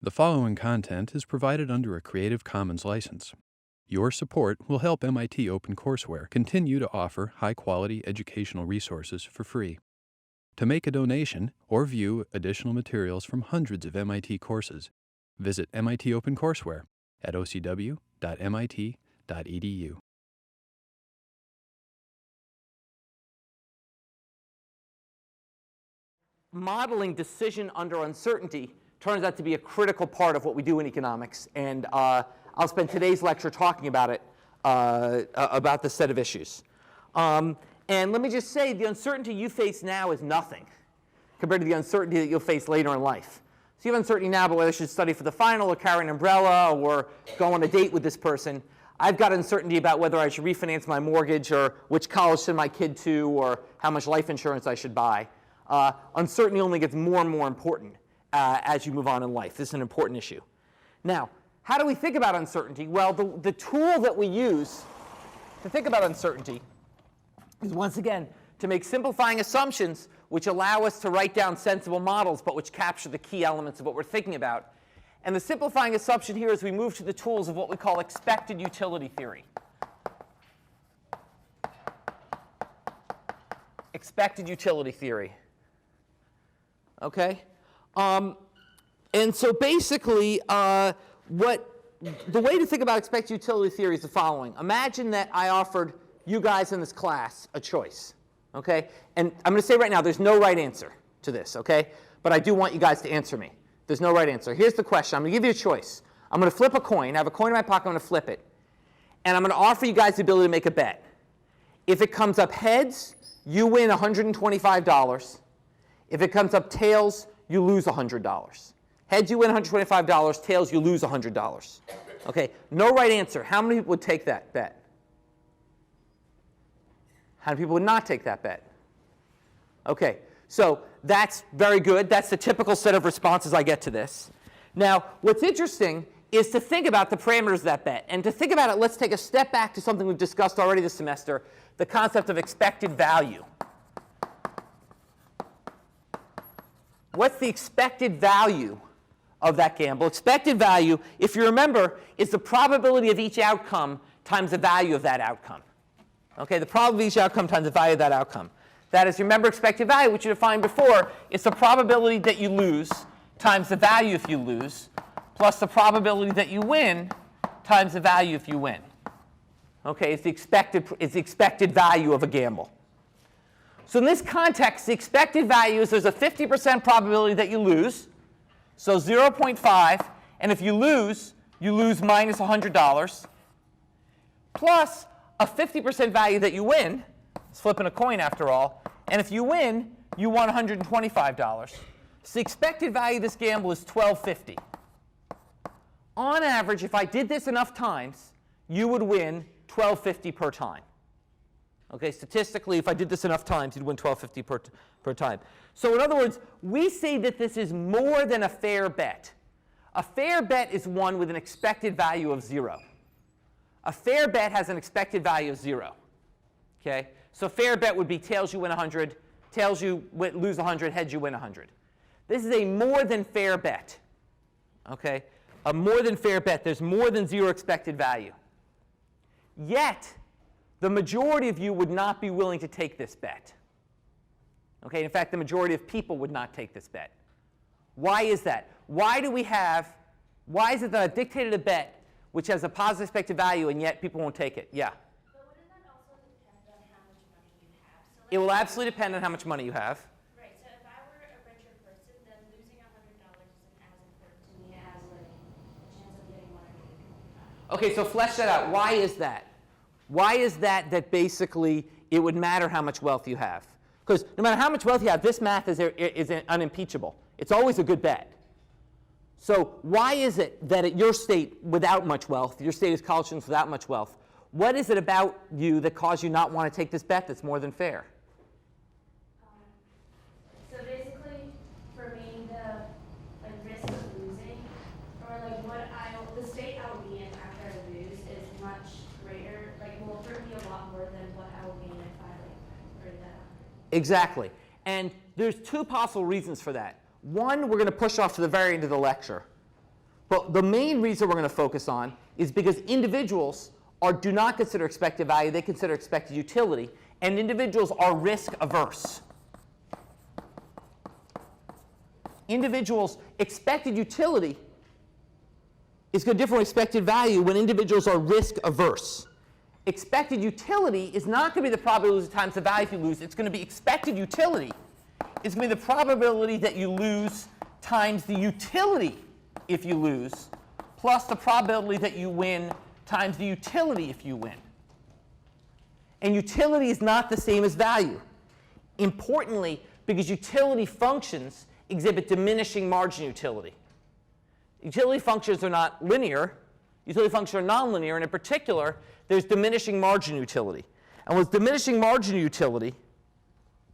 The following content is provided under a Creative Commons license. Your support will help MIT OpenCourseware continue to offer high-quality educational resources for free. To make a donation or view additional materials from hundreds of MIT courses, visit MIT OpenCourseware at ocw.mit.edu. Modeling decision under uncertainty turns out to be a critical part of what we do in economics, and I'll spend today's lecture talking about it, about this set of issues. And let me just say, the uncertainty you face now is nothing compared to the uncertainty that you'll face later in life. So you have uncertainty now about whether you should study for the final or carry an umbrella or go on a date with this person. I've got uncertainty about whether I should refinance my mortgage or which college to send my kid to or how much life insurance I should buy. Uncertainty only gets more and more important as you move on in life. This is an important issue. Now, how do we think about uncertainty? Well, the tool that we use to think about uncertainty is, once again, to make simplifying assumptions which allow us to write down sensible models but which capture the key elements of what we're thinking about. And the simplifying assumption here is we move to the tools of what we call expected utility theory. Expected utility theory. Okay? And so basically, the way to think about expected utility theory is the following. Imagine that I offered you guys in this class a choice. Okay? And I'm going to say right now, there's no right answer to this. Okay? But I do want you guys to answer me. There's no right answer. Here's the question. I'm going to give you a choice. I'm going to flip a coin. I have a coin in my pocket. I'm going to flip it. And I'm going to offer you guys the ability to make a bet. If it comes up heads, you win $125. If it comes up tails, you lose $100. Heads, you win $125. Tails, you lose $100. Okay, no right answer. How many people would take that bet? How many people would not take that bet? Okay, so that's very good. That's the typical set of responses I get to this. Now, what's interesting is to think about the parameters of that bet. And to think about it, let's take a step back to something we've discussed already this semester, the concept of expected value. What's the expected value of that gamble? Expected value, if you remember, is the probability of each outcome times the value of that outcome. Okay, the probability of each outcome times the value of that outcome. That is, remember expected value, which you defined before, it's the probability that you lose times the value if you lose, plus the probability that you win times the value if you win. Okay, it's the expected value of a gamble. So in this context, the expected value is there's a 50% probability that you lose, so 0.5, and if you lose minus $100, plus a 50% value that you win. It's flipping a coin after all. And if you win, you won $125. So the expected value of this gamble is $12.50. On average, if I did this enough times, you would win $12.50 per time. Okay, statistically, if I did this enough times, you'd win $12.50 per time. So in other words, we say that this is more than a fair bet. A fair bet is one with an expected value of 0. A fair bet has an expected value of 0. Okay? So a fair bet would be tails you win 100, tails you lose 100, heads you win 100. This is a more than fair bet. Okay? A more than fair bet. There's more than 0 expected value. Yet, the majority of you would not be willing to take this bet. Okay? In fact, the majority of people would not take this bet. Why is that? Why is it that I've dictated a bet which has a positive expected value, and yet people won't take it? Yeah? But wouldn't that also depend on how much money you have? So It will absolutely depend on how much money you have. Right. So if I were a richer person, then losing $100 isn't as important to me as like a chance of getting $125. Okay, so flesh that out. Why is that? Why is that basically it would matter how much wealth you have? Because no matter how much wealth you have, this math is unimpeachable. It's always a good bet. So why is it that at your state without much wealth, your state is college students without much wealth, what is it about you that caused you not want to take this bet that's more than fair? So basically, for me, the risk of losing, or like the state I will be in after I lose is much greater, will hurt me a lot more than what I will be in if I earn that. Exactly. And there's two possible reasons for that. One, we're going to push off to the very end of the lecture. But the main reason we're going to focus on is because individuals do not consider expected value, they consider expected utility, and individuals are risk averse. Individuals' expected utility is going to differ from expected value when individuals are risk averse. Expected utility is not going to be the probability times the value if you lose. It's going to be expected utility. It's going to be the probability that you lose times the utility if you lose, plus the probability that you win times the utility if you win. And utility is not the same as value. Importantly, because utility functions exhibit diminishing margin utility. Utility functions are not linear. Utility functions are nonlinear, and in particular, there's diminishing margin utility. And with diminishing margin utility,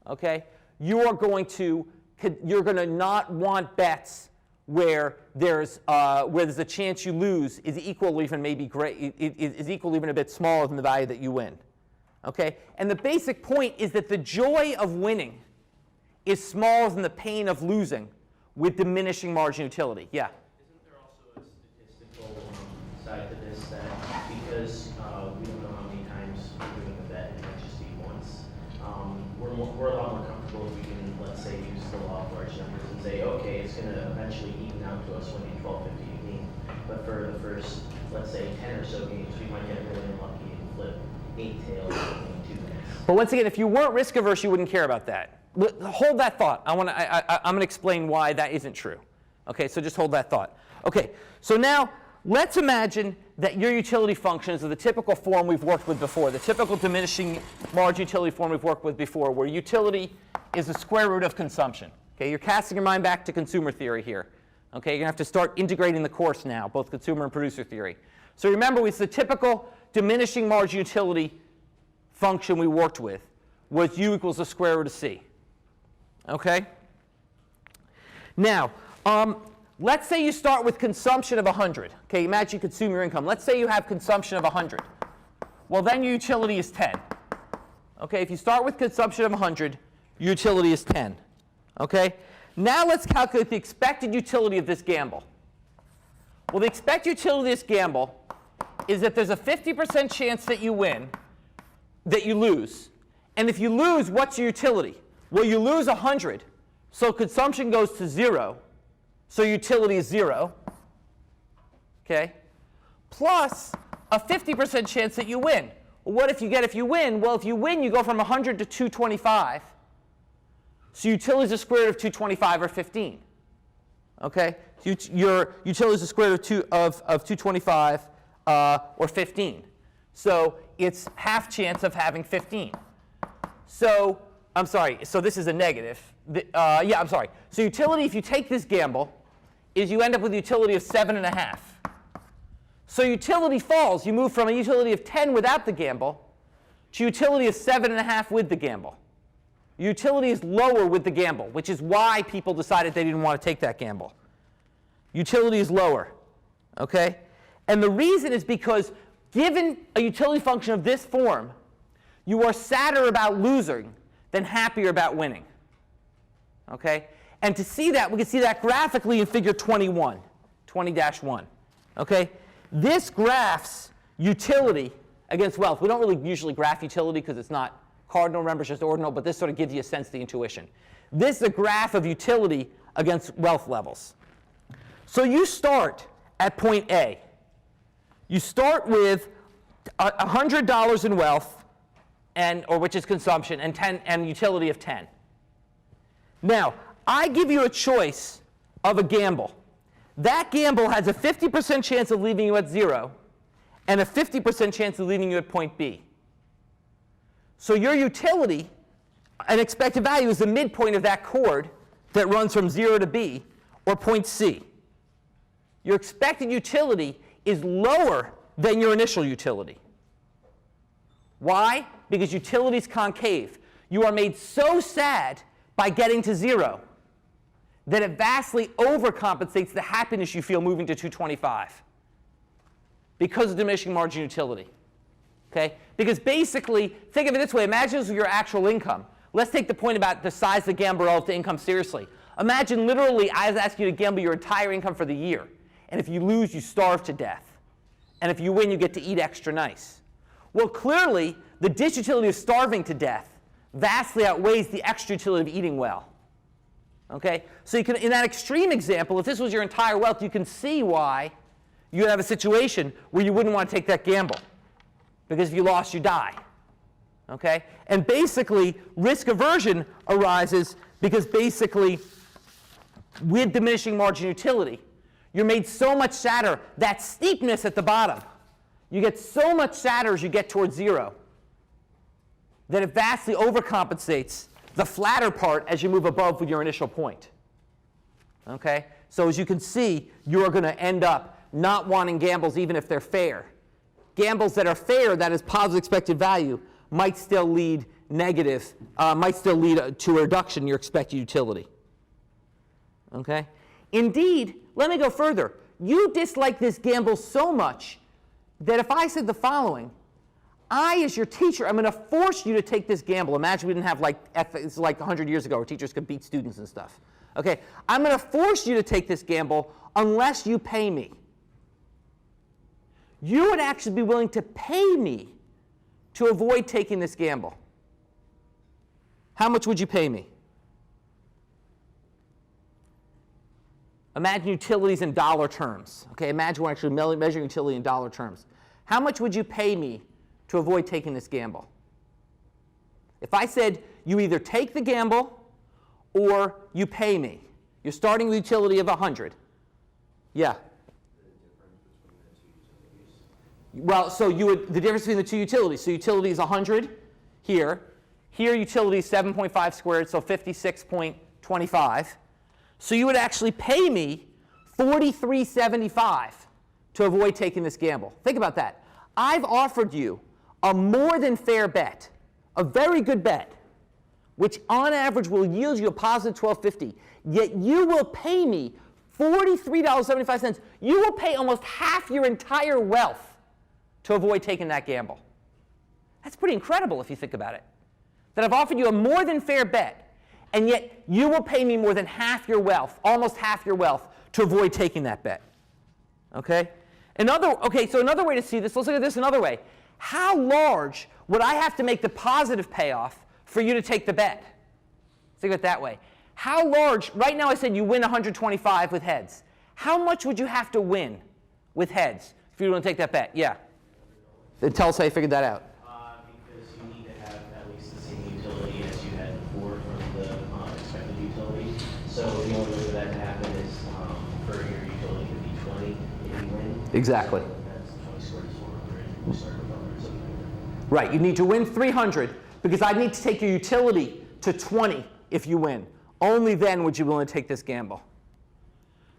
okay, you're going to not want bets where there's a chance you lose is equal or even maybe is equal or even a bit smaller than the value that you win. Okay? And the basic point is that the joy of winning is smaller than the pain of losing with diminishing margin utility. Yeah? Isn't there also a statistical side to this that because we don't know how many times we're doing a bet, it might just be once, we're a lot more comfortable if we can, let's say, use the law of large numbers and say, okay, it's going to eventually even out to us when you 12, 15 game. But for the first, let's say, 10 or so games, we might get really unlucky and flip 8 tails in 2 minutes. But once again, if you weren't risk averse, you wouldn't care about that. Hold that thought. I'm going to explain why that isn't true. Okay, so just hold that thought. Okay, so now let's imagine that your utility functions are the typical form we've worked with before, the typical diminishing margin utility form we've worked with before, where utility is the square root of consumption. Okay, you're casting your mind back to consumer theory here. Okay, you're going to have to start integrating the course now, both consumer and producer theory. So remember, it's the typical diminishing margin utility function we worked with was u equals the square root of c. Okay? Now, let's say you start with consumption of 100. Okay, imagine you consume your income. Let's say you have consumption of 100. Well, then your utility is 10. Okay, if you start with consumption of 100, your utility is 10. Okay? Now let's calculate the expected utility of this gamble. Well, the expected utility of this gamble is that there's a 50% chance that you win, that you lose. And if you lose, what's your utility? Well, you lose 100, so consumption goes to 0, so utility is 0. Okay? Plus a 50% chance that you win. Well, what if you win? Well, if you win, you go from 100 to 225. So utility is the square root of 225, or 15. Okay? So your utility is the square root of 225, or 15. So it's half chance of having 15. So, I'm sorry, so this is a negative. Yeah, I'm sorry. So utility, if you take this gamble, is you end up with a utility of 7.5. So utility falls. You move from a utility of 10 without the gamble to utility of 7.5 with the gamble. Utility is lower with the gamble, which is why people decided they didn't want to take that gamble. Utility is lower. Okay? And the reason is because given a utility function of this form, you are sadder about losing than happier about winning. Okay? And to see that, we can see that graphically in figure 20-1. Okay? This graphs utility against wealth. We don't really usually graph utility because it's not cardinal, remember, it's just ordinal, but this sort of gives you a sense of the intuition. This is a graph of utility against wealth levels. So you start at point A. You start with $100 in wealth, or which is consumption, and utility of 10. Now, I give you a choice of a gamble. That gamble has a 50% chance of leaving you at 0 and a 50% chance of leaving you at point B. So your utility, an expected value, is the midpoint of that chord that runs from 0 to B, or point C. Your expected utility is lower than your initial utility. Why? Because utility is concave. You are made so sad by getting to 0 that it vastly overcompensates the happiness you feel moving to 225 because of diminishing margin utility. Okay? Because basically, think of it this way. Imagine this was your actual income. Let's take the point about the size of the gamble relative to income seriously. Imagine literally I was asking you to gamble your entire income for the year. And if you lose, you starve to death. And if you win, you get to eat extra nice. Well, clearly, the disutility of starving to death vastly outweighs the extra utility of eating well. Okay? So you can, in that extreme example, if this was your entire wealth, you can see why you would have a situation where you wouldn't want to take that gamble. Because if you lost, you die. Okay? And basically, risk aversion arises because basically, with diminishing margin utility, you're made so much sadder, that steepness at the bottom, you get so much sadder as you get towards zero, that it vastly overcompensates the flatter part as you move above with your initial point. Okay? So as you can see, you're going to end up not wanting gambles even if they're fair. Gambles that are fair, that is positive expected value, might still lead negative, might still lead to a reduction in your expected utility. Okay? Indeed, let me go further. You dislike this gamble so much that if I said the following, I, as your teacher, I'm going to force you to take this gamble. Imagine we didn't have it's like 100 years ago where teachers could beat students and stuff. Okay, I'm going to force you to take this gamble unless you pay me. You would actually be willing to pay me to avoid taking this gamble. How much would you pay me? Imagine utilities in dollar terms. Okay, imagine we're actually measuring utility in dollar terms. How much would you pay me to avoid taking this gamble? If I said you either take the gamble or you pay me, you're starting with utility of 100. Yeah. Well, so you would, the difference between the two utilities. So utility is 100 here. Here utility is 7.5 squared, so 56.25. So you would actually pay me $43.75 to avoid taking this gamble. Think about that. I've offered you a more than fair bet, a very good bet, which on average will yield you a positive $12.50. Yet you will pay me $43.75. You will pay almost half your entire wealth to avoid taking that gamble. That's pretty incredible if you think about it. That I've offered you a more than fair bet, and yet you will pay me more than half your wealth, almost half your wealth, to avoid taking that bet. Okay? So another way to see this, let's look at this another way. How large would I have to make the positive payoff for you to take the bet? Think of it that way. How large, right now I said you win 125 with heads. How much would you have to win with heads if you want to take that bet? Yeah. Then tell us how you figured that out. Because you need to have at least the same utility as you had before from the expected utility. So the only way for that to happen is for your utility to be 20 if you win. Exactly. That's 20 squared is 400. You start with 100 or something like that. Right. You need to win 300 because I need to take your utility to 20 if you win. Only then would you be willing to take this gamble.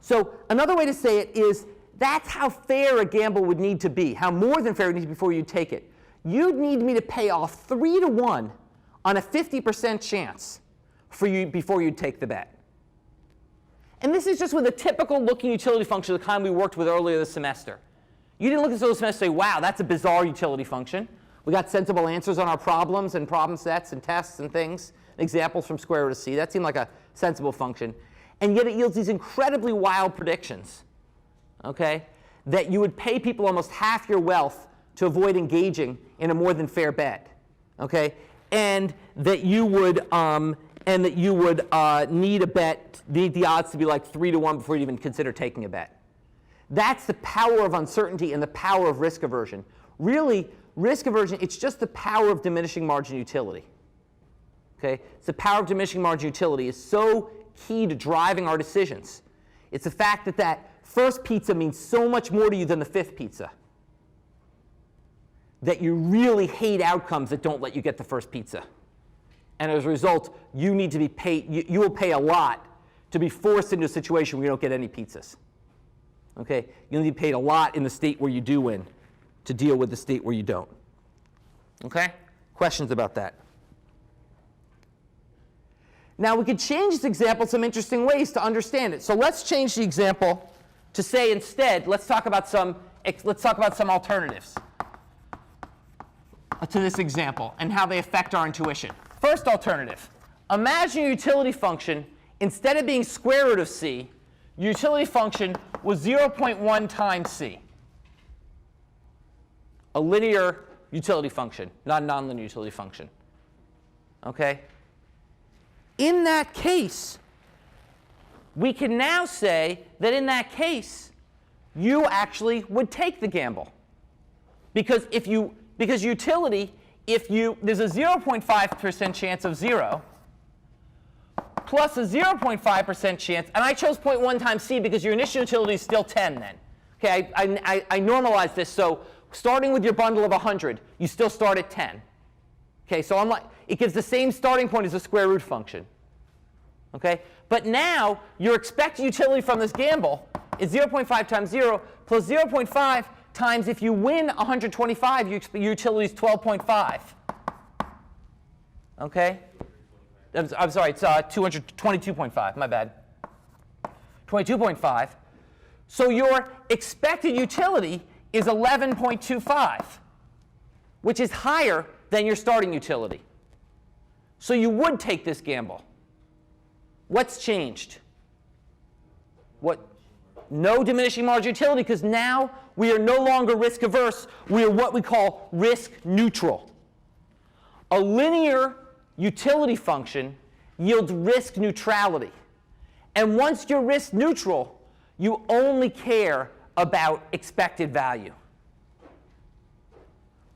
So another way to say it is that's how fair a gamble would need to be, how more than fair it would need to be before you take it. You'd need me to pay off 3-to-1 on a 50% chance for you before you'd take the bet. And this is just with a typical looking utility function of the kind we worked with earlier this semester. You didn't look at this semester and say, wow, that's a bizarre utility function. We got sensible answers on our problems and problem sets and tests and things, examples from square root of c. That seemed like a sensible function. And yet it yields these incredibly wild predictions, okay, that you would pay people almost half your wealth to avoid engaging in a more than fair bet, okay, and that you would need the odds to be like 3-to-1 before you even consider taking a bet. That's the power of uncertainty and the power of risk aversion. Really, risk aversion, it's just the power of diminishing margin utility. Okay? It's the power of diminishing margin utility is so key to driving our decisions. It's the fact that that first pizza means so much more to you than the fifth pizza. That you really hate outcomes that don't let you get the first pizza. And as a result, you need to be paid, you will pay a lot to be forced into a situation where you don't get any pizzas. Okay? You'll need to be paid a lot in the state where you do win to deal with the state where you don't. Okay? Questions about that? Now we could change this example some interesting ways to understand it. So let's change the example to say instead, let's talk about some alternatives to this example and how they affect our intuition. First alternative, imagine your utility function, instead of being square root of c, your utility function was 0.1 times c. A linear utility function, not a nonlinear utility function. Okay? In that case, we can now say that in that case, you actually would take the gamble. Because utility, there's a 0.5% chance of 0 plus a 0.5% chance, and I chose 0.1 times c because your initial utility is still 10 then. Okay, I normalized this, so starting with your bundle of 100, you still start at 10. Okay, so it gives the same starting point as a square root function. Okay, but now your expected utility from this gamble is 0.5 times 0 plus 0.5 times if you win 125, your utility is 12.5. Okay? I'm sorry, it's 22.5, my bad. 22.5. So your expected utility is 11.25, which is higher than your starting utility. So you would take this gamble. What's changed? No diminishing margin utility, because now we are no longer risk averse. We are what we call risk neutral. A linear utility function yields risk neutrality. And once you're risk neutral, you only care about expected value.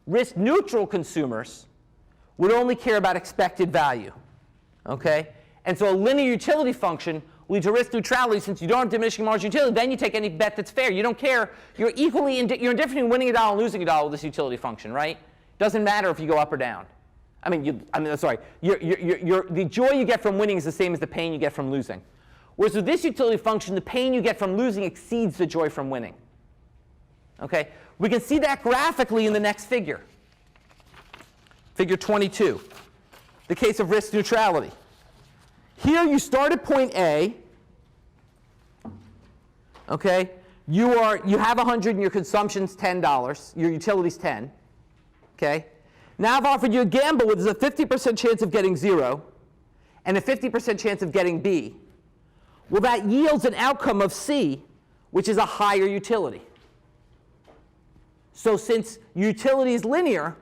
Risk neutral consumers would only care about expected value. Okay? And so a linear utility function leads to risk neutrality. Since you don't have diminishing margin utility, then you take any bet that's fair. You don't care. You're you're indifferent in winning a dollar and losing a dollar with this utility function, right? Doesn't matter if you go up or down. The joy you get from winning is the same as the pain you get from losing. Whereas with this utility function, the pain you get from losing exceeds the joy from winning. Okay? We can see that graphically in the next figure. Figure 22, the case of risk neutrality. Here you start at point A. Okay? You have 100 and your consumption's $10. Your utility's 10. Okay? Now I've offered you a gamble with a 50% chance of getting 0 and a 50% chance of getting B. Well, that yields an outcome of C, which is a higher utility. So since utility is linear,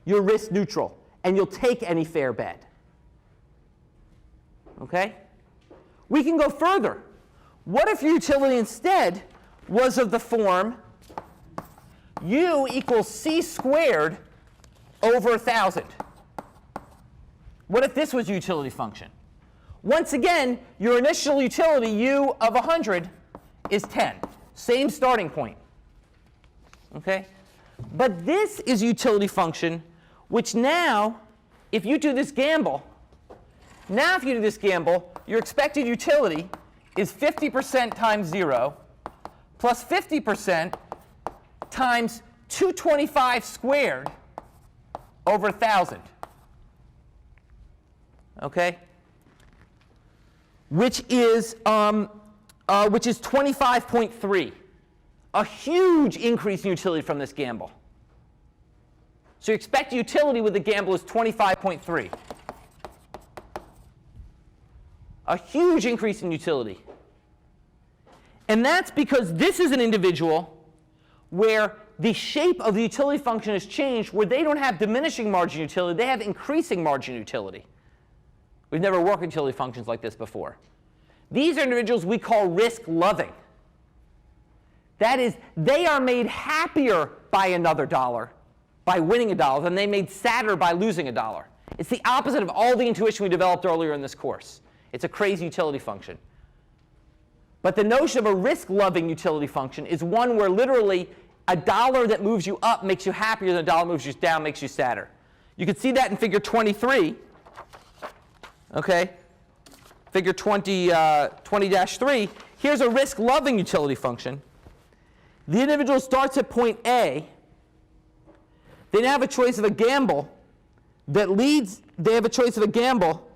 you're risk neutral, and you'll take any fair bet. Okay? We can go further. What if your utility instead was of the form U equals C squared over 1,000? What if this was your utility function? Once again, your initial utility, U of 100, is 10. Same starting point. Okay? But this is a utility function, which now, if you do this gamble, your expected utility is 50% times 0 plus 50% times 225 squared over 1,000. Okay? Which is 25.3. A huge increase in utility from this gamble. So your expected utility with the gamble is 25.3. A huge increase in utility. And that's because this is an individual where the shape of the utility function has changed, where they don't have diminishing margin utility, they have increasing margin utility. We've never worked with utility functions like this before. These are individuals we call risk-loving. That is, they are made happier by another dollar, by winning a dollar, than they made sadder by losing a dollar. It's the opposite of all the intuition we developed earlier in this course. It's a crazy utility function. But the notion of a risk-loving utility function is one where literally a dollar that moves you up makes you happier than a dollar that moves you down makes you sadder. You can see that in figure 23. Okay? Figure 20-3. Here's a risk-loving utility function. The individual starts at point A. They now have a choice of a gamble that leads, they have a choice of a gamble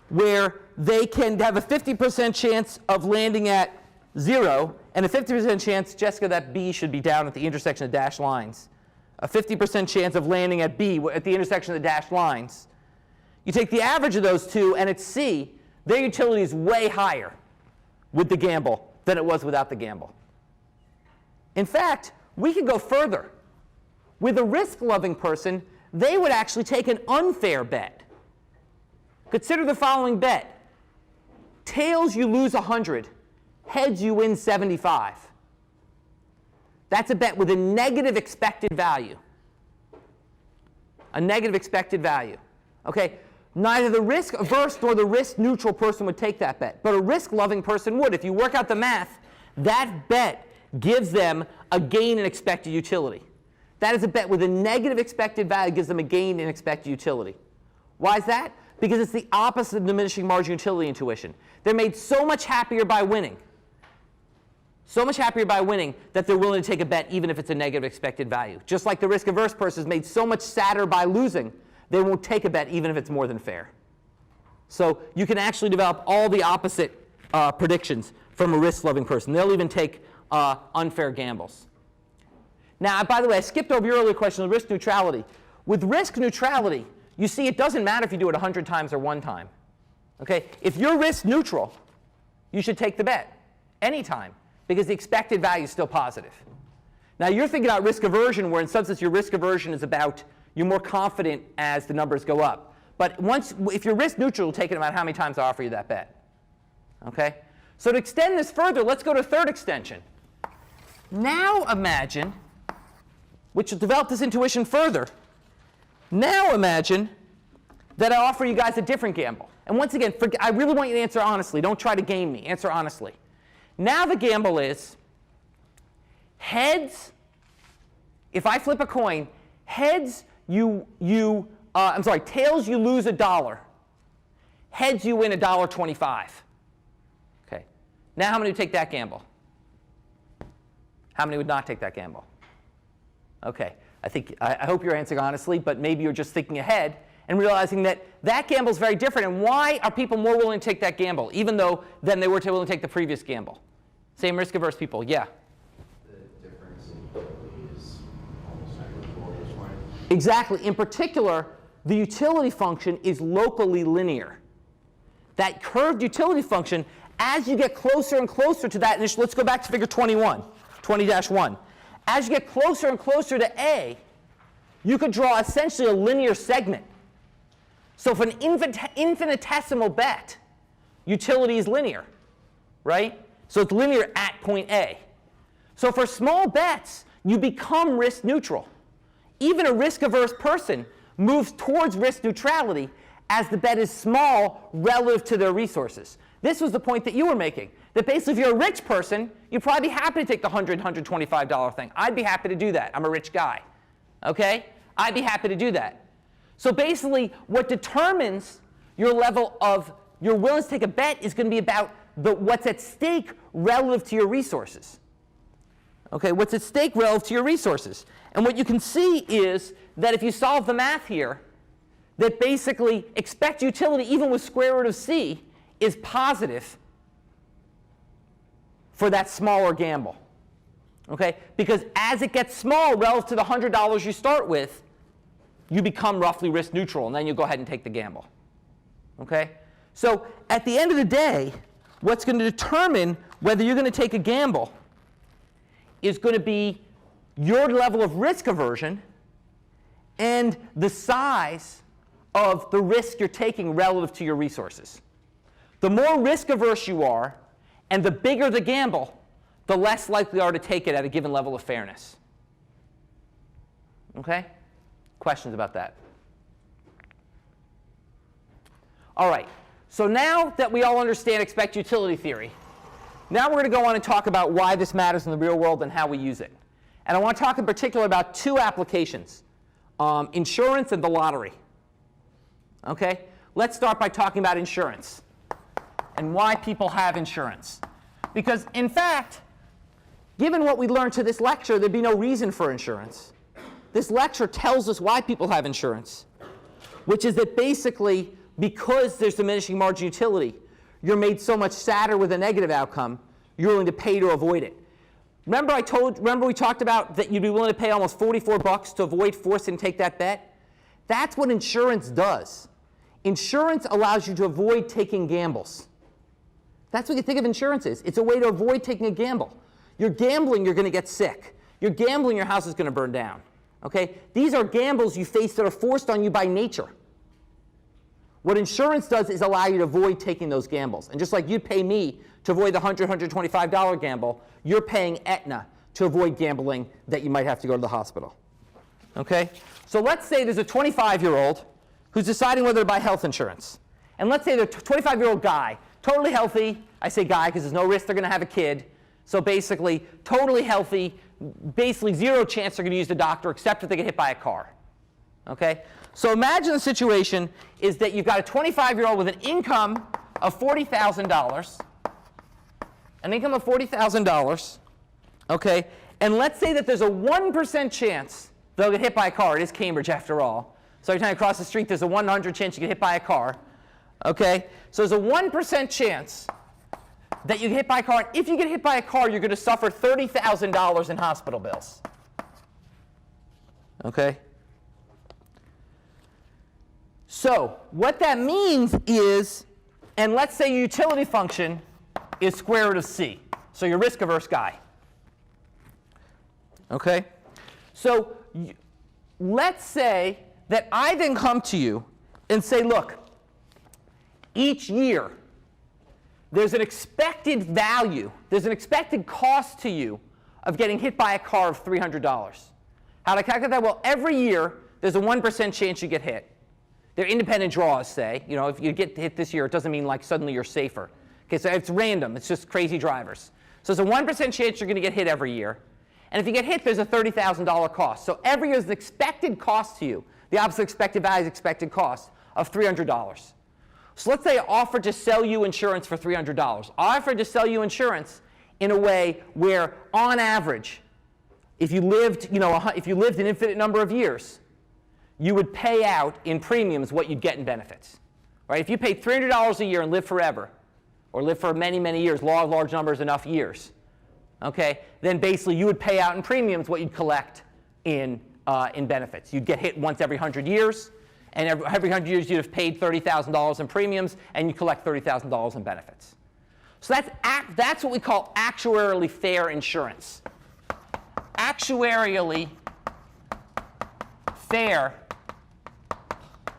where they can have a 50% chance of landing at 0 and a 50% chance, Jessica, that B should be down at the intersection of dashed lines. A 50% chance of landing at B at the intersection of the dashed lines. You take the average of those two and it's C. Their utility is way higher. with the gamble than it was without the gamble. In fact, we could go further. With a risk-loving person, they would actually take an unfair bet. Consider the following bet. Tails, you lose 100. Heads, you win 75. That's a bet with a negative expected value. A negative expected value. Okay? Neither the risk-averse nor the risk-neutral person would take that bet, but a risk-loving person would. If you work out the math, that bet gives them a gain in expected utility. That is a bet with a negative expected value, gives them a gain in expected utility. Why is that? Because it's the opposite of diminishing marginal utility intuition. They're made so much happier by winning. So much happier by winning that they're willing to take a bet even if it's a negative expected value. Just like the risk-averse person is made so much sadder by losing, they won't take a bet even if it's more than fair. So you can actually develop all the opposite predictions from a risk-loving person. They'll even take unfair gambles. Now, by the way, I skipped over your earlier question of risk neutrality. With risk neutrality, you see it doesn't matter if you do it 100 times or 1 time. Okay? If you're risk neutral, you should take the bet anytime because the expected value is still positive. Now, you're thinking about risk aversion, where in some sense your risk aversion is about you're more confident as the numbers go up. But if you're risk neutral, take it about how many times I offer you that bet. Okay? So to extend this further, let's go to a third extension. Now imagine, which will develop this intuition further, now imagine that I offer you guys a different gamble. And once again, I really want you to answer honestly. Don't try to game me. Answer honestly. Now the gamble is heads. If I flip a coin, heads, tails, you lose $1. Heads, you win $1.25. Okay. Now how many would take that gamble? How many would not take that gamble? Okay. I hope you're answering honestly, but maybe you're just thinking ahead and realizing that that gamble is very different. And why are people more willing to take that gamble, even though than they were willing to take the previous gamble? Same risk-averse people. Yeah. The difference in utility is almost negligible at this point. Exactly. In particular, the utility function is locally linear. That curved utility function, as you get closer and closer to that initial, let's go back to figure 20-1. As you get closer and closer to A, you could draw essentially a linear segment. So for an infinitesimal bet, utility is linear, right? So it's linear at point A. So for small bets, you become risk neutral. Even a risk-averse person moves towards risk neutrality as the bet is small relative to their resources. This was the point that you were making, that basically if you're a rich person, you'd probably be happy to take the $100, $125 thing. I'd be happy to do that. I'm a rich guy. Okay? I'd be happy to do that. So basically, what determines your level of your willingness to take a bet is going to be about what's at stake relative to your resources. Okay, what's at stake relative to your resources. And what you can see is that if you solve the math here, that basically expect utility, even with square root of C, is positive for that smaller gamble. Okay? Because as it gets small relative to the $100 you start with, you become roughly risk neutral, and then you go ahead and take the gamble. Okay? So at the end of the day, what's going to determine whether you're going to take a gamble is going to be your level of risk aversion and the size of the risk you're taking relative to your resources. The more risk averse you are and the bigger the gamble, the less likely you are to take it at a given level of fairness. Okay? Questions about that? All right. So now that we all understand expected utility theory, now we're going to go on and talk about why this matters in the real world and how we use it. And I want to talk in particular about 2 applications, insurance and the lottery. Okay? Let's start by talking about insurance and why people have insurance. Because in fact, given what we learned to this lecture, there'd be no reason for insurance. This lecture tells us why people have insurance, which is that basically because there's diminishing margin utility, you're made so much sadder with a negative outcome, you're willing to pay to avoid it. Remember we talked about that you'd be willing to pay almost $44 to avoid forcing to take that bet? That's what insurance does. Insurance allows you to avoid taking gambles. That's what you think of insurance is. It's a way to avoid taking a gamble. You're gambling, you're going to get sick. You're gambling, your house is going to burn down. Okay? These are gambles you face that are forced on you by nature. What insurance does is allow you to avoid taking those gambles. And just like you'd pay me to avoid the $100, $125 gamble, you're paying Aetna to avoid gambling that you might have to go to the hospital. Okay? So let's say there's a 25-year-old who's deciding whether to buy health insurance. And let's say they're a 25-year-old guy, totally healthy. I say guy because there's no risk they're going to have a kid. So basically, totally healthy, basically zero chance they're going to use the doctor except if they get hit by a car. Okay? So imagine the situation is that you've got a 25-year-old with an income of $40,000, an income of $40,000, okay? And let's say that there's a 1% chance they'll get hit by a car. It is Cambridge after all. So every time you cross the street, there's a 100 chance you get hit by a car, okay? So there's a 1% chance that you get hit by a car. And if you get hit by a car, you're going to suffer $30,000 in hospital bills, okay? So what that means is, and let's say your utility function is square root of C. So you're a risk-averse guy. Okay? So let's say that I then come to you and say, look, each year there's an expected value, there's an expected cost to you of getting hit by a car of $300. How do I calculate that? Well, every year there's a 1% chance you get hit. They're independent draws, say. You know, if you get hit this year, it doesn't mean like suddenly you're safer. Okay, so it's random. It's just crazy drivers. So there's a 1% chance you're going to get hit every year. And if you get hit, there's a $30,000 cost. So every year is the expected cost to you. The opposite expected value is expected cost of $300. So let's say I offered to sell you insurance for $300. I offered to sell you insurance in a way where, on average, if you lived, if you lived an infinite number of years, you would pay out in premiums what you'd get in benefits. Right? If you paid $300 a year and lived forever, or lived for many, many years, large numbers, enough years, okay, then basically you would pay out in premiums what you'd collect in benefits. You'd get hit once every 100 years, and every 100 years you'd have paid $30,000 in premiums, and you collect $30,000 in benefits. So that's what we call actuarially fair insurance. Actuarially fair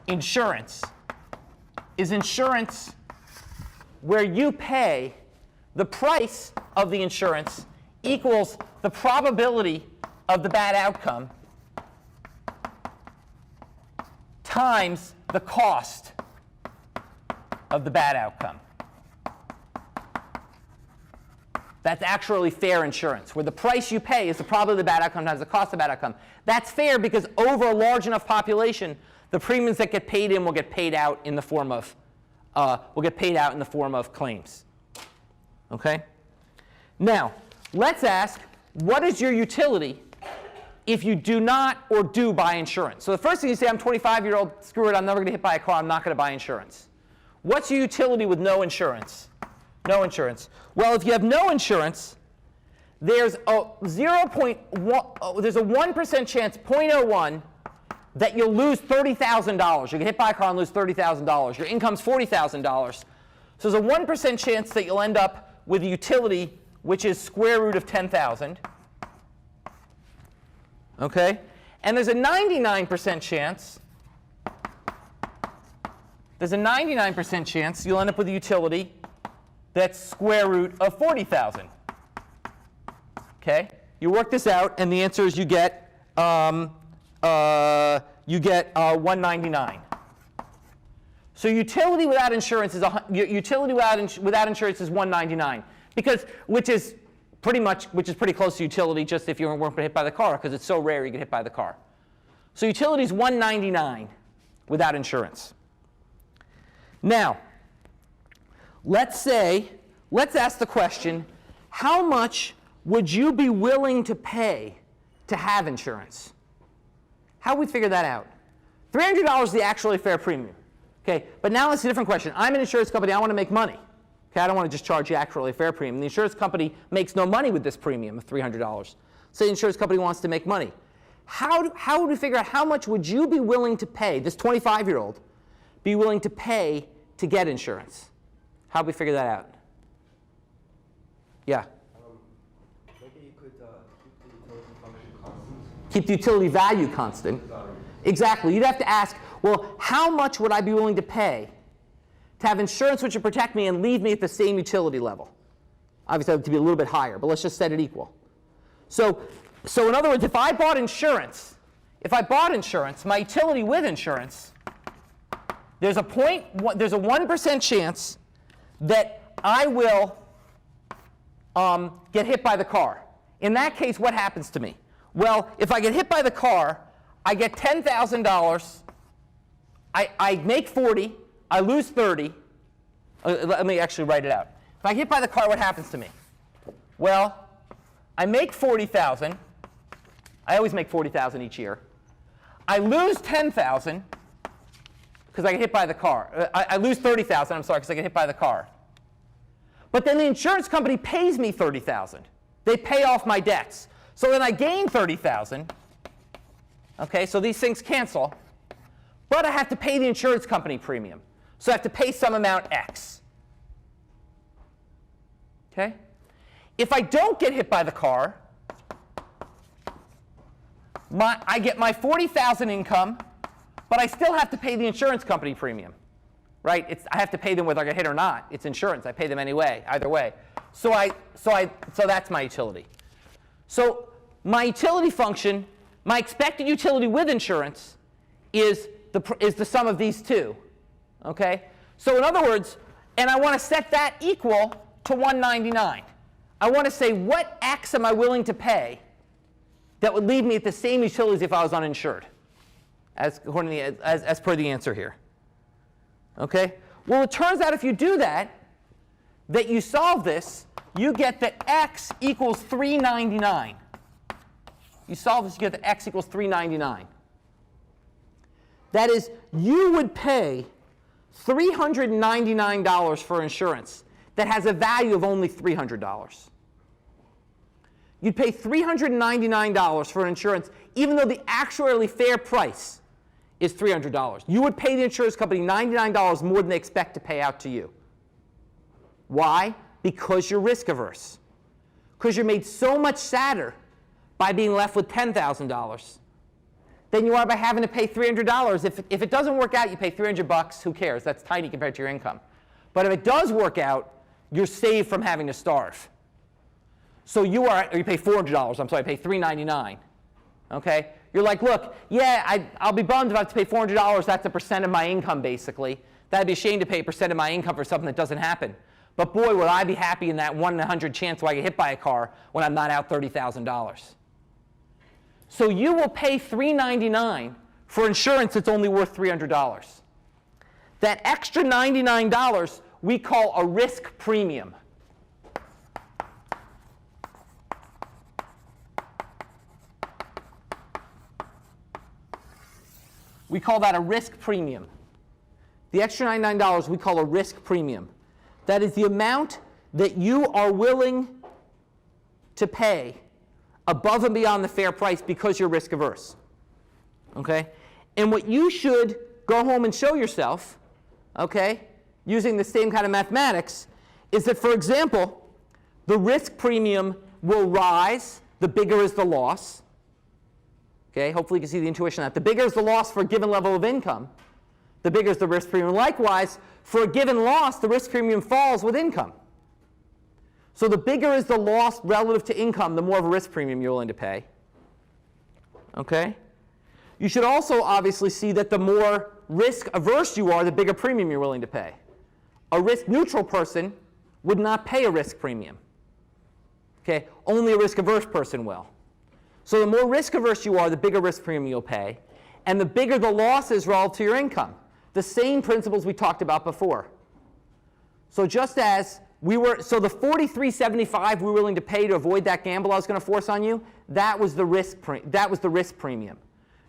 insurance is insurance where you pay the price of the insurance equals the probability of the bad outcome times the cost of the bad outcome. That's actually fair insurance, where the price you pay is the probability of the bad outcome times the cost of the bad outcome. That's fair because over a large enough population, the premiums that get paid in will get paid out in the form of claims. Okay? Now, let's ask, what is your utility if you do not or do buy insurance? So the first thing you say, I'm 25-year-old, screw it, I'm never going to get hit by a car, I'm not going to buy insurance. What's your utility with no insurance? No insurance. Well, if you have no insurance, there's a 1% chance, 0.01, that you'll lose $30,000. You get hit by a car and lose $30,000. Your income's $40,000. So there's a 1% chance that you'll end up with a utility which is square root of 10,000. Okay? And there's a 99% chance. There's a 99% chance you'll end up with a utility that's square root of 40,000. Okay? You work this out, and the answer is you get 199. So utility without insurance is without insurance is 199, which is pretty close to utility, just if you weren't hit by the car, because it's so rare you get hit by the car. So utility is 199 without insurance. Now, let's ask the question, how much would you be willing to pay to have insurance? How would we figure that out? $300 is the actually fair premium. Okay, but now it's a different question. I'm an insurance company, I want to make money. Okay, I don't want to just charge you actually fair premium. The insurance company makes no money with this premium of $300. Say the insurance company wants to make money. How would we figure out how much would you be willing to pay, this 25-year-old, be willing to pay to get insurance? How would we figure that out? Yeah. Maybe you could keep the utility function constant. Keep the utility value constant. Exactly. You'd have to ask, well, how much would I be willing to pay to have insurance which would protect me and leave me at the same utility level? Obviously, that would be a little bit higher, but let's just set it equal. So in other words, if I bought insurance, my utility with insurance, there's a 1% chance that I will get hit by the car. In that case, what happens to me? Well, if I get hit by the car, I get $10,000. I make 40. I lose 30. Let me actually write it out. If I get hit by the car, what happens to me? Well, I make 40,000. I always make 40,000 each year. I lose 10,000 because I get hit by the car. I lose 30,000. I'm sorry, because I get hit by the car. But then the insurance company pays me 30,000. They pay off my debts. So then I gain 30,000. Okay, so these things cancel. But I have to pay the insurance company premium. So I have to pay some amount X. Okay? If I don't get hit by the car, I get my 40,000 income, but I still have to pay the insurance company premium. Right? I have to pay them whether I get hit or not. It's insurance. I pay them anyway, either way. So that's my utility. So my utility function, my expected utility with insurance, is the sum of these two. Okay? So in other words, and I want to set that equal to 199. I want to say, what X am I willing to pay that would leave me at the same utilities if I was uninsured, as per the answer here. Okay? Well, it turns out if you do that you solve this, you get that X equals 399. You solve this, you get that X equals 399. That is, you would pay $399 for insurance that has a value of only $300. You'd pay $399 for insurance even though the actuarially fair price is $300. You would pay the insurance company $99 more than they expect to pay out to you. Why? Because you're risk averse. Because you're made so much sadder by being left with $10,000 than you are by having to pay $300. If it doesn't work out, you pay $300. Who cares? That's tiny compared to your income. But if it does work out, you're saved from having to starve. So you pay $400. I'm sorry, I pay $399. Okay? You're like, look, yeah, I'll be bummed if I have to pay $400. That's a percent of my income, basically. That'd be a shame to pay a percent of my income for something that doesn't happen. But boy, would I be happy in that 1 in 100 chance where I get hit by a car when I'm not out $30,000. So you will pay $399 for insurance that's only worth $300. That extra $99 we call a risk premium. We call that a risk premium. The extra $99 we call a risk premium. That is the amount that you are willing to pay above and beyond the fair price because you're risk averse. Okay? And what you should go home and show yourself, okay, using the same kind of mathematics, is that, for example, the risk premium will rise the bigger is the loss. Okay? Hopefully you can see the intuition of that. The bigger is the loss for a given level of income, the bigger is the risk premium. Likewise, for a given loss, the risk premium falls with income. So the bigger is the loss relative to income, the more of a risk premium you're willing to pay. Okay? You should also obviously see that the more risk averse you are, the bigger premium you're willing to pay. A risk neutral person would not pay a risk premium. Okay? Only a risk averse person will. So the more risk averse you are, the bigger risk premium you'll pay, and the bigger the loss is relative to your income. The same principles we talked about before. So just as so the $43.75 we were willing to pay to avoid that gamble I was going to force on you, that was the risk premium.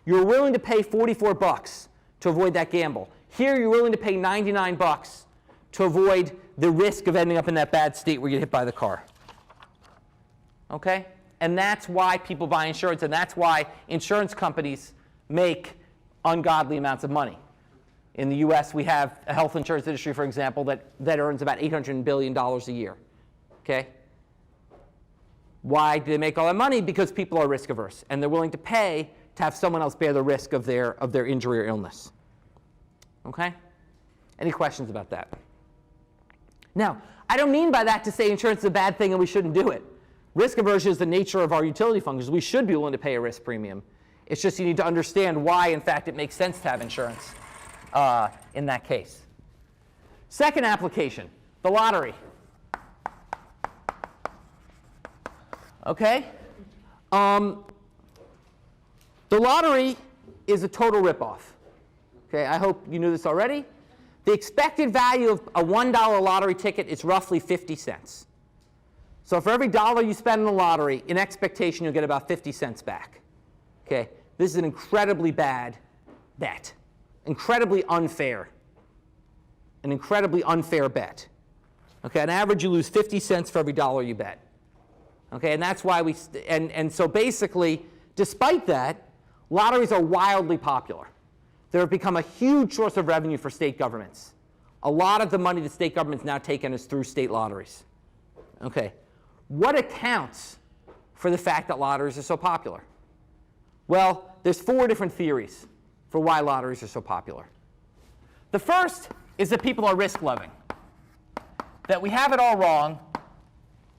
You were willing to pay $44 to avoid that gamble. Here you're willing to pay $99 to avoid the risk of ending up in that bad state where you get hit by the car. Okay? And that's why people buy insurance, and that's why insurance companies make ungodly amounts of money. In the US, we have a health insurance industry, for example, that earns about $800 billion a year. Okay? Why do they make all that money? Because people are risk averse, and they're willing to pay to have someone else bear the risk of their injury or illness. Okay? Any questions about that? Now, I don't mean by that to say insurance is a bad thing and we shouldn't do it. Risk aversion is the nature of our utility functions. We should be willing to pay a risk premium. It's just you need to understand why, in fact, it makes sense to have insurance in that case. Second application, the lottery. Okay? The lottery is a total ripoff. Okay, I hope you knew this already. The expected value of a $1 lottery ticket is roughly 50 cents. So for every dollar you spend in the lottery, in expectation you'll get about 50 cents back. Okay, this is an incredibly bad bet. Incredibly unfair. An incredibly unfair bet. Okay, on average you lose 50 cents for every dollar you bet. Okay, and that's why and so basically, despite that, lotteries are wildly popular. They've become a huge source of revenue for state governments. A lot of the money the state government's now taken is through state lotteries. Okay, what accounts for the fact that lotteries are so popular? Well, there's 4 different theories for why lotteries are so popular. The first is that people are risk-loving, that we have it all wrong,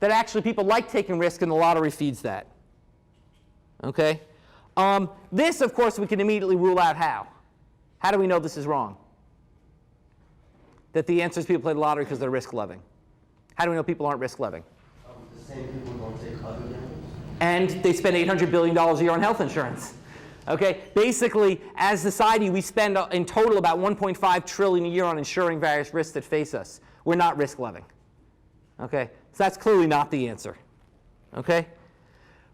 that actually people like taking risk and the lottery feeds that. Okay? This, of course, we can immediately rule out how. How do we know this is wrong? That the answer is people play the lottery because they're risk-loving. How do we know people aren't risk-loving? The same people don't take other gambles. And they spend $800 billion a year on health insurance. Okay? Basically, as a society, we spend in total about $1.5 trillion a year on insuring various risks that face us. We're not risk-loving. Okay? So that's clearly not the answer. Okay?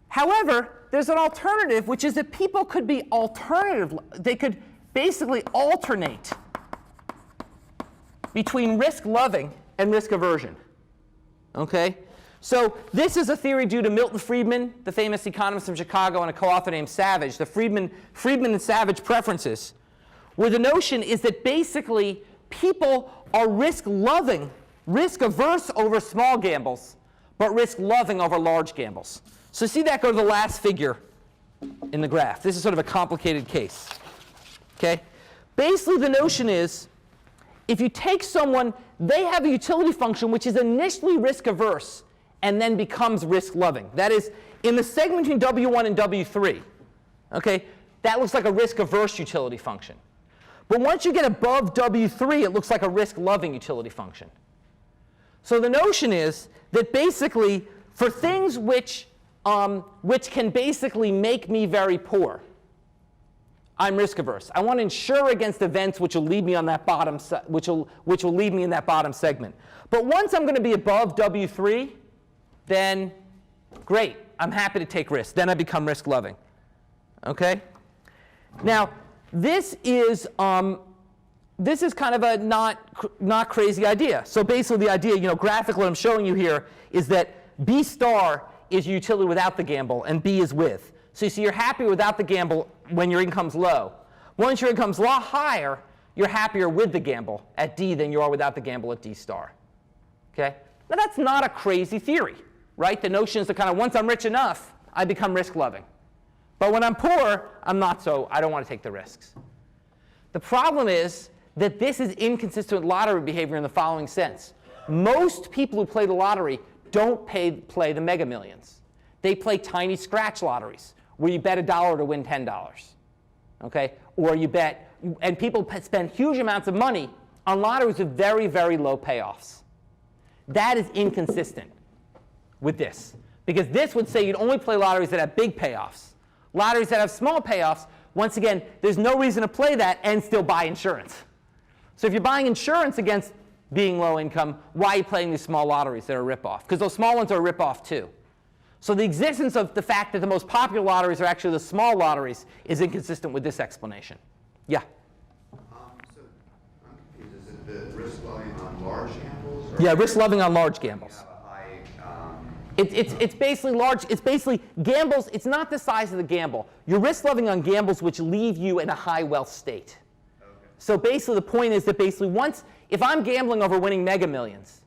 However, there's an alternative, which is that people could be alternative. They could basically alternate between risk-loving and risk aversion. Okay? So this is a theory due to Milton Friedman, the famous economist from Chicago, and a co-author named Savage, the Friedman and Savage preferences, where the notion is that basically people are risk-loving, risk-averse over small gambles, but risk-loving over large gambles. So see that go to the last figure in the graph. This is sort of a complicated case. Okay? Basically, the notion is if you take someone, they have a utility function which is initially risk-averse and then becomes risk-loving. That is, in the segment between W1 and W3, okay, that looks like a risk-averse utility function. But once you get above W3, it looks like a risk-loving utility function. So the notion is that basically, for things which can basically make me very poor, I'm risk averse. I want to insure against events which will leave me on that bottom, which will leave me in that bottom segment. But once I'm going to be above W3, then great, I'm happy to take risks. Then I become risk loving. Okay? Now, this is kind of a not crazy idea. So basically, the idea, graphically, what I'm showing you here is that B star is utility without the gamble, and B is with. So you see, you're happy without the gamble when your income's low. Once your income's a lot higher, you're happier with the gamble at D than you are without the gamble at D star. Okay? Now that's not a crazy theory, right? The notion is that kind of once I'm rich enough, I become risk loving. But when I'm poor, I'm not so, I don't want to take the risks. The problem is that this is inconsistent with lottery behavior in the following sense. Most people who play the lottery don't play the Mega Millions. They play tiny scratch lotteries where you bet $1 to win $10. Okay? Or you bet, and people spend huge amounts of money on lotteries with very, very low payoffs. That is inconsistent with this. Because this would say you'd only play lotteries that have big payoffs. Lotteries that have small payoffs, once again, there's no reason to play that and still buy insurance. So if you're buying insurance against being low income, why are you playing these small lotteries that are a ripoff? Because those small ones are a ripoff too. So the existence of the fact that the most popular lotteries are actually the small lotteries is inconsistent with this explanation. Yeah? So I'm confused. Is it the risk loving on large gambles? Yeah, risk loving on large gambles. Have a high, It's basically large. It's basically gambles. It's not the size of the gamble. You're risk loving on gambles which leave you in a high wealth state. Okay. So basically the point is that basically if I'm gambling over winning Mega Millions,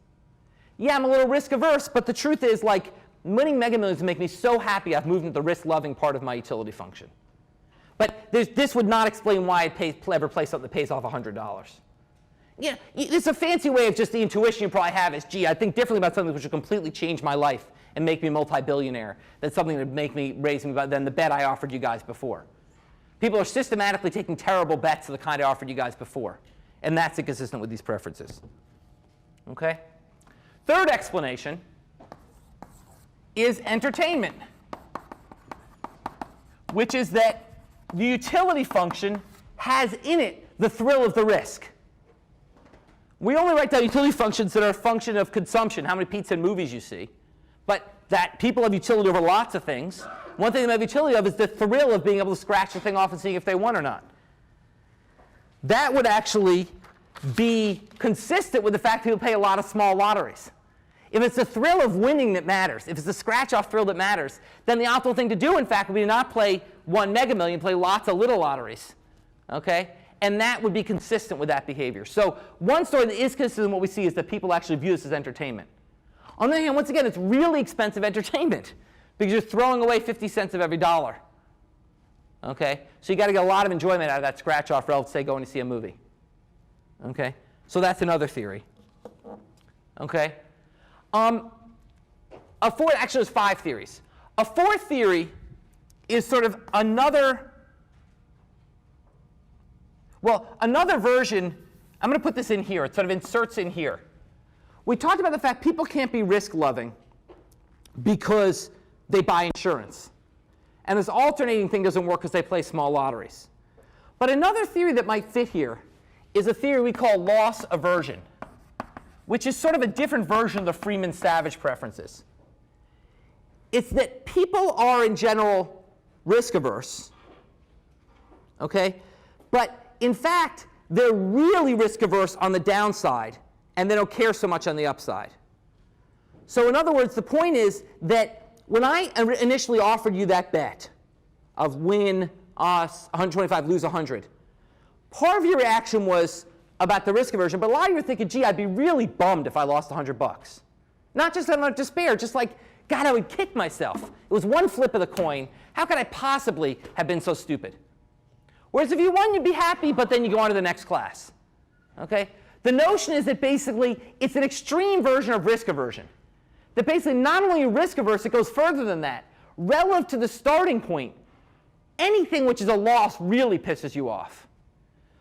yeah, I'm a little risk averse, but the truth is, like, Winning Mega Millions would make me so happy I've moved into the risk-loving part of my utility function. But this would not explain why I'd ever play something that pays off $100. Yeah, it's a fancy way of just the intuition you probably have is, gee, I think differently about something which would completely change my life and make me a multi-billionaire. That's something that would make me raise me than the bet I offered you guys before. People are systematically taking terrible bets of the kind I offered you guys before. And that's inconsistent with these preferences. Okay? Third explanation is entertainment, which is that the utility function has in it the thrill of the risk. We only write down utility functions that are a function of consumption, how many pizza and movies you see. But that people have utility over lots of things. One thing they have utility of is the thrill of being able to scratch the thing off and seeing if they won or not. That would actually be consistent with the fact that people pay a lot of small lotteries. If it's the thrill of winning that matters, if it's the scratch-off thrill that matters, then the optimal thing to do, in fact, would be to not play one Mega Million, play lots of little lotteries. Okay? And that would be consistent with that behavior. So one story that is consistent with what we see is that people actually view this as entertainment. On the other hand, once again, it's really expensive entertainment because you're throwing away 50 cents of every dollar. Okay? So you got to get a lot of enjoyment out of that scratch-off relative to, say, going to see a movie. Okay? So that's another theory. Okay? Actually, there's 5 theories. A fourth theory is sort of another version. I'm going to put this in here. It sort of inserts in here. We talked about the fact people can't be risk-loving because they buy insurance. And this alternating thing doesn't work because they play small lotteries. But another theory that might fit here is a theory we call loss aversion, which is sort of a different version of the Freeman-Savage preferences. It's that people are, in general, risk-averse. Okay? But in fact, they're really risk-averse on the downside, and they don't care so much on the upside. So in other words, the point is that when I initially offered you that bet of win us 125, lose 100, part of your reaction was about the risk aversion, but a lot of you were thinking, gee, I'd be really bummed if I lost $100. Not just out of despair, just like, God, I would kick myself. It was one flip of the coin. How could I possibly have been so stupid? Whereas if you won, you'd be happy, but then you go on to the next class. Okay? The notion is that basically it's an extreme version of risk aversion. That basically not only risk averse, it goes further than that. Relative to the starting point, anything which is a loss really pisses you off.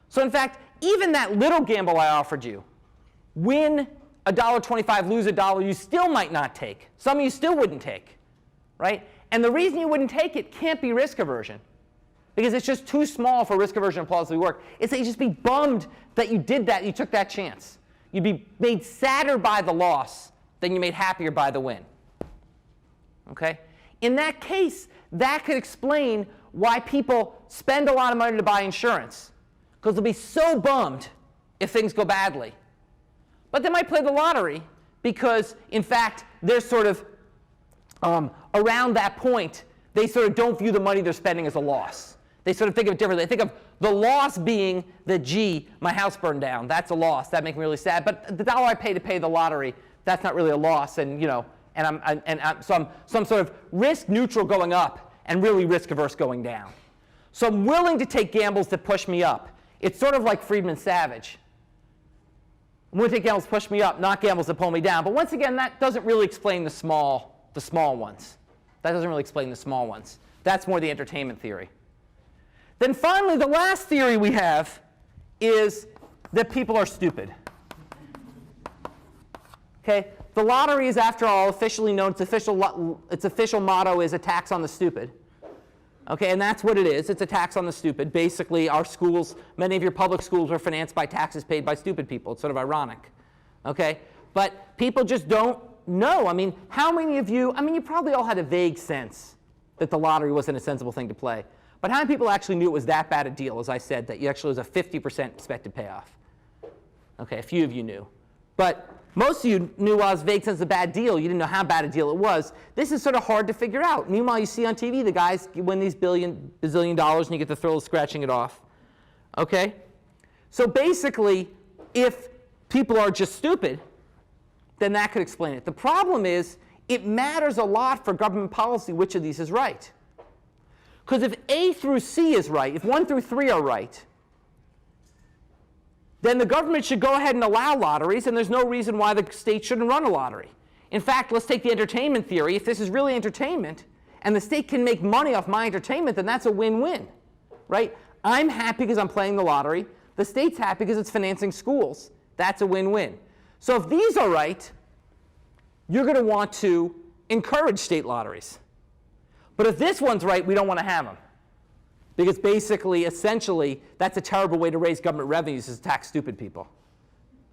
So in fact, even that little gamble I offered you, win $1.25, lose $1, you still might not take. Some of you still wouldn't take, right? And the reason you wouldn't take it can't be risk aversion, because it's just too small for risk aversion to plausibly work. It's that you'd just be bummed that you did that, you took that chance. You'd be made sadder by the loss than you made happier by the win. Okay? In that case, that could explain why people spend a lot of money to buy insurance, because they'll be so bummed if things go badly. But they might play the lottery because, in fact, they're sort of around that point, they sort of don't view the money they're spending as a loss. They sort of think of it differently. They think of the loss being that, gee, my house burned down. That's a loss. That makes me really sad. But the dollar I pay to pay the lottery, that's not really a loss. And, you know, so I'm some sort of risk neutral going up and really risk averse going down. So I'm willing to take gambles that push me up. It's sort of like Friedman-Savage. I'm willing to take gambles that push me up, not gambles that pull me down. But once again, that doesn't really explain the small ones. That doesn't really explain the small ones. That's more the entertainment theory. Then finally, the last theory we have is that people are stupid. Okay? The lottery is, after all, officially known. Its official motto is a tax on the stupid. Okay, and that's what it is. It's a tax on the stupid. Basically, our schools, many of your public schools, are financed by taxes paid by stupid people. It's sort of ironic. Okay? But people just don't know. I mean, how many of you, you probably all had a vague sense that the lottery wasn't a sensible thing to play. But how many people actually knew it was that bad a deal, as I said, that you actually was a 50% expected payoff? Okay, a few of you knew. But most of you knew while it was a vague sense of a bad deal. You didn't know how bad a deal it was. This is sort of hard to figure out. Meanwhile, you see on TV the guys win these bazillion dollars and you get the thrill of scratching it off. Okay? So basically, if people are just stupid, then that could explain it. The problem is it matters a lot for government policy which of these is right. Because if A through C is right, if 1 through 3 are right, then the government should go ahead and allow lotteries, and there's no reason why the state shouldn't run a lottery. In fact, let's take the entertainment theory. If this is really entertainment, and the state can make money off my entertainment, then that's a win-win, right? I'm happy because I'm playing the lottery. The state's happy because it's financing schools. That's a win-win. So if these are right, you're going to want to encourage state lotteries. But if this one's right, we don't want to have them. Because basically, essentially, that's a terrible way to raise government revenues, is to tax stupid people.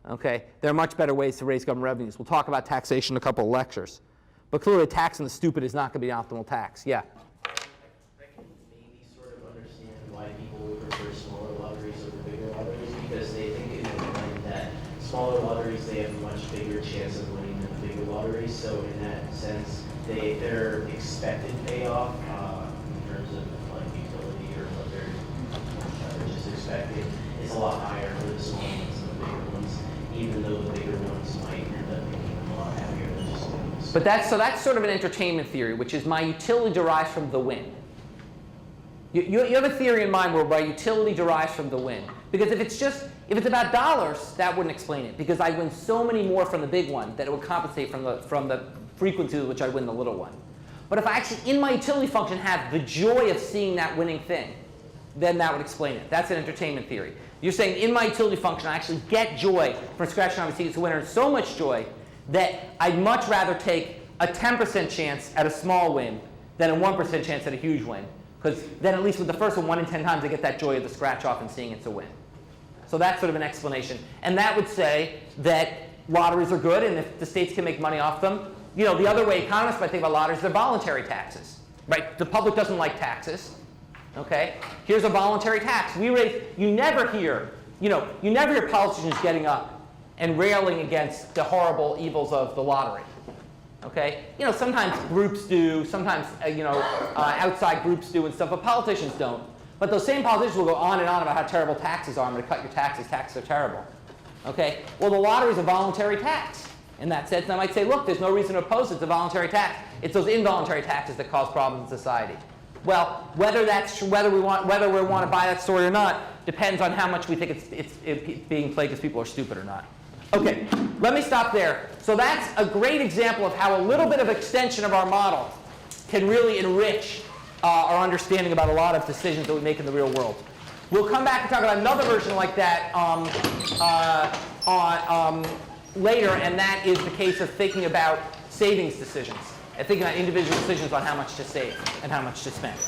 Okay? There are much better ways to raise government revenues. We'll talk about taxation in a couple of lectures. But clearly, taxing the stupid is not going to be the optimal tax. Yeah? I can maybe sort of understand why people would prefer smaller lotteries over bigger lotteries, because they think in their mind that smaller lotteries, they have a much bigger chance of winning than bigger lotteries. So in that sense, their expected payoff in terms of like utility or what they're just expecting is a lot higher for the small ones than the bigger ones, even though the bigger ones might end up making them a lot happier than just small ones. But that's sort of an entertainment theory, which is my utility derives from the win. You have a theory in mind where my utility derives from the win. Because if it's about dollars, that wouldn't explain it. Because I win so many more from the big one that it would compensate from the frequency with which I win the little one. But if I actually, in my utility function, have the joy of seeing that winning thing, then that would explain it. That's an entertainment theory. You're saying in my utility function, I actually get joy from scratching on receipts to winner, and so much joy that I'd much rather take a 10% chance at a small win than a 1% chance at a huge win. Because then at least with the first one in 10 times, I get that joy of the scratch off and seeing it's a win. So that's sort of an explanation. And that would say that lotteries are good, and if the states can make money off them, the other way economists might think about lotteries, they're voluntary taxes, right? The public doesn't like taxes, okay? Here's a voluntary tax. You never hear politicians getting up and railing against the horrible evils of the lottery, okay? Sometimes groups do, sometimes, outside groups do and stuff, but politicians don't. But those same politicians will go on and on about how terrible taxes are. I'm going to cut your taxes. Taxes are terrible. Okay? Well, the lottery is a voluntary tax in that sense. And I might say, look, there's no reason to oppose it. It's a voluntary tax. It's those involuntary taxes that cause problems in society. Well, whether we want to buy that story or not depends on how much we think it's being played because people are stupid or not. Okay, let me stop there. So that's a great example of how a little bit of extension of our model can really enrich our understanding about a lot of decisions that we make in the real world. We'll come back and talk about another version like that later, and that is the case of thinking about savings decisions and thinking about individual decisions on how much to save and how much to spend.